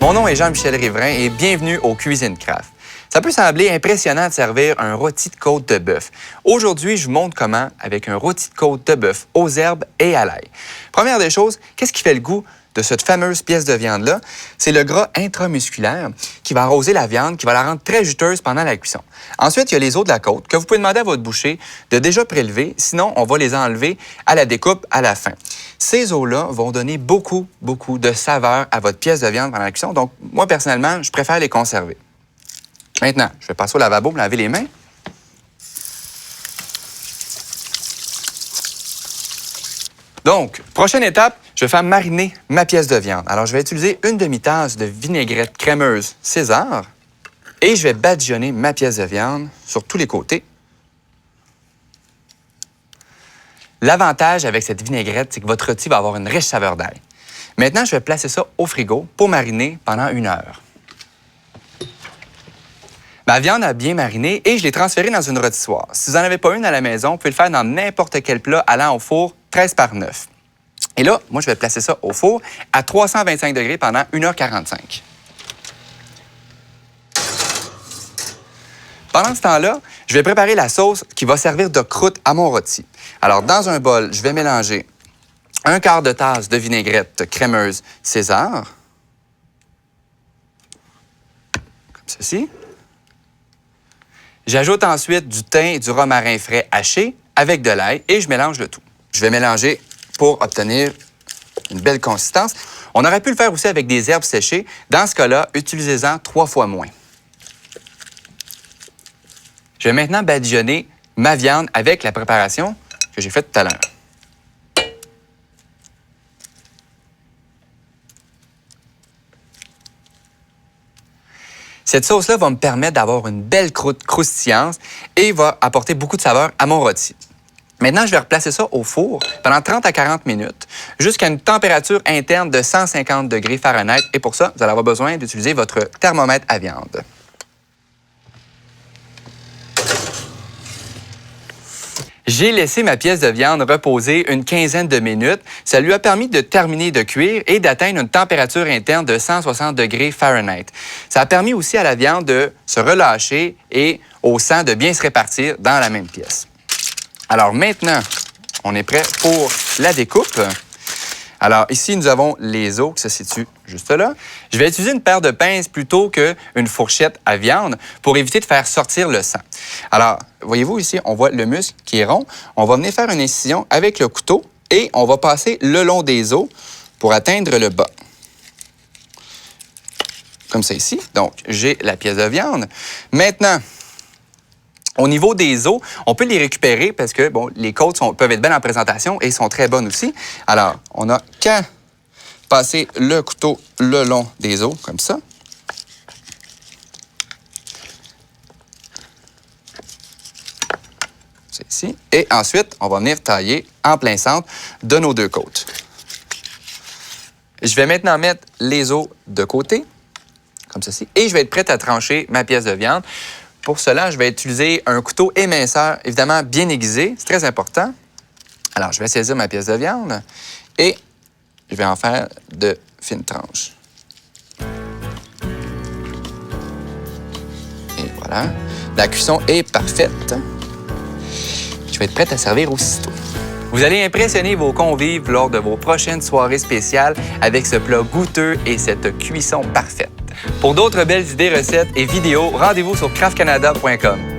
Mon nom est Jean-Michel Riverain et bienvenue au Cuisine Craft. Ça peut sembler impressionnant de servir un rôti de côte de bœuf. Aujourd'hui, je vous montre comment avec un rôti de côte de bœuf aux herbes et à l'ail. Première des choses, qu'est-ce qui fait le goût de cette fameuse pièce de viande-là? C'est le gras intramusculaire qui va arroser la viande, qui va la rendre très juteuse pendant la cuisson. Ensuite, il y a les os de la côte que vous pouvez demander à votre boucher de déjà prélever, sinon on va les enlever à la découpe à la fin. Ces os-là vont donner beaucoup de saveur à votre pièce de viande pendant la cuisson. Donc, moi, personnellement, je préfère les conserver. Maintenant, je vais passer au lavabo pour laver les mains. Donc, prochaine étape, je vais faire mariner ma pièce de viande. Alors, je vais utiliser une demi-tasse de vinaigrette crémeuse César et je vais badigeonner ma pièce de viande sur tous les côtés. L'avantage avec cette vinaigrette, c'est que votre rôti va avoir une riche saveur d'ail. Maintenant, je vais placer ça au frigo pour mariner pendant 1 heure. Ma viande a bien mariné et je l'ai transférée dans une rôtissoire. Si vous n'en avez pas une à la maison, vous pouvez le faire dans n'importe quel plat allant au four 13 par 9. Et là, moi, je vais placer ça au four à 325 degrés pendant 1h45. Pendant ce temps-là, je vais préparer la sauce qui va servir de croûte à mon rôti. Alors, dans un bol, je vais mélanger 1/4 de tasse de vinaigrette crémeuse César, comme ceci. J'ajoute ensuite du thym et du romarin frais haché avec de l'ail et je mélange le tout. Je vais mélanger pour obtenir une belle consistance. On aurait pu le faire aussi avec des herbes séchées. Dans ce cas-là, utilisez-en 3 fois moins. Je vais maintenant badigeonner ma viande avec la préparation que j'ai faite tout à l'heure. Cette sauce-là va me permettre d'avoir une belle croûte croustillante et va apporter beaucoup de saveur à mon rôti. Maintenant, je vais replacer ça au four pendant 30 à 40 minutes jusqu'à une température interne de 150 degrés Fahrenheit. Et pour ça, vous allez avoir besoin d'utiliser votre thermomètre à viande. J'ai laissé ma pièce de viande reposer une quinzaine de minutes. Ça lui a permis de terminer de cuire et d'atteindre une température interne de 160 degrés Fahrenheit. Ça a permis aussi à la viande de se relâcher et au sang de bien se répartir dans la même pièce. Alors maintenant, on est prêt pour la découpe. Alors ici, nous avons les os qui se situent juste là. Je vais utiliser une paire de pinces plutôt qu'une fourchette à viande pour éviter de faire sortir le sang. Alors, voyez-vous ici, on voit le muscle qui est rond. On va venir faire une incision avec le couteau et on va passer le long des os pour atteindre le bas. Comme ça ici. Donc, j'ai la pièce de viande. Maintenant, au niveau des os, on peut les récupérer parce que bon, les côtes peuvent être belles en présentation et sont très bonnes aussi. Alors, on n'a qu'à passer le couteau le long des os, comme ça. C'est ici. Et ensuite, on va venir tailler en plein centre de nos 2 côtes. Je vais maintenant mettre les os de côté, comme ceci, et je vais être prête à trancher ma pièce de viande. Pour cela, je vais utiliser un couteau éminceur, évidemment bien aiguisé. C'est très important. Alors, je vais saisir ma pièce de viande et je vais en faire de fines tranches. Et voilà. La cuisson est parfaite. Je vais être prête à servir aussitôt. Vous allez impressionner vos convives lors de vos prochaines soirées spéciales avec ce plat goûteux et cette cuisson parfaite. Pour d'autres belles idées, recettes et vidéos, rendez-vous sur craftcanada.com.